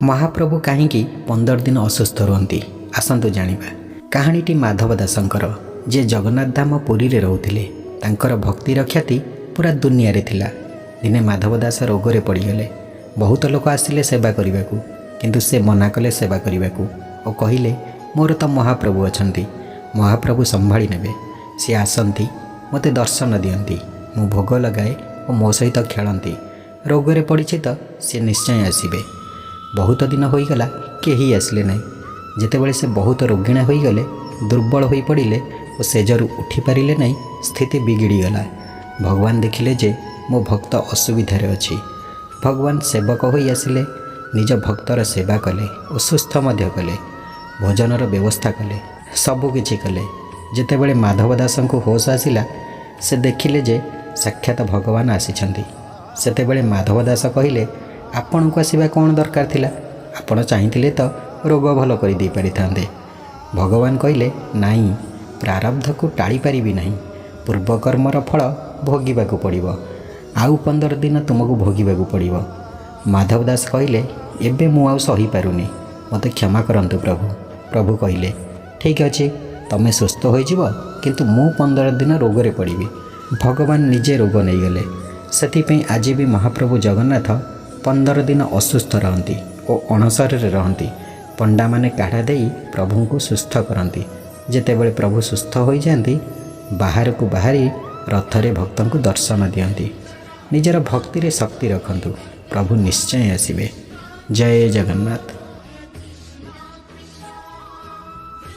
महाप्रभु कहीं 15 दिन असुस्थ रुहति आसतु जानिबा। कहानीटी माधव दासंकर जे जगन्नाथ धाम पुरी रे रहउथिले। तांकर भक्तिर ख्याति पूरा दुनिया रे थिला। दिने माधव दास रोगरे पड़गले। बहुत लोक आसिले सेवा करने किंतु से मना कले सेवा करने और कहले मोर तो महाप्रभु अछंती, महाप्रभु संभाली नेबे। सी आसंती मते दर्शन दियंती, मु भोग लगाए और मो सहित खेलती। रोगरे पड़ी तो सी निश्चय आसबे। बहुत दिन होईगला केही आसले नहीं। जेतेबेले से बहुत रोगिणा होईगले, दुर्बल होई पड़िले और सेजरू उठी पारिले नहीं, स्थिति बिगिड़ी गला। भगवान देखिले जे मो भक्त असुविधार अछि। भगवान सेवक होई आसिले, निज भक्तर सेवा कले और सुस्थ मध्य कले, भोजनर व्यवस्था कले, सबुकिछि कले। जेतेबेले माधव दास को होश आसिला, से देखिले जे साक्षात भगवान आसिछंती। सेतेबेले माधव दास कहिले आपण को आसवा कौन दरकार थिला? आपण चाहिए तो रोग भल कर दे पारि थांते। भगवान कहले नाई, प्रारब्ध को टाड़ी पारिबी नहीं, पूर्वकर्मर फल भोगिबाकू पड़िबो। आउ 15 दिन तुमको भोगिबाकू पड़िबो। माधव दास कहले एबे मु आउ सही पारुनी, मते क्षमा करंतु प्रभु। प्रभु कहले ठीक अछि, तमे सुस्थ हो जिवो, किंतु मु 15 दिन रोगरे पड़िबी। भगवान निजे रोग नहीं गले। सेथिपई आज भी महाप्रभु जगन्नाथ 15 दिन असुस्थ रहती और अणसर रहती। पंडा माने काढ़ा दे प्रभु को सुस्थ करती। जेतेबेले प्रभु सुस्थ हो जाती, बाहर को बाहरी रथरे भक्तों को दर्शन दियंती। निजर भक्ति रे शक्ति रखंतु, प्रभु निश्चय आसिबे। जय जगन्नाथ।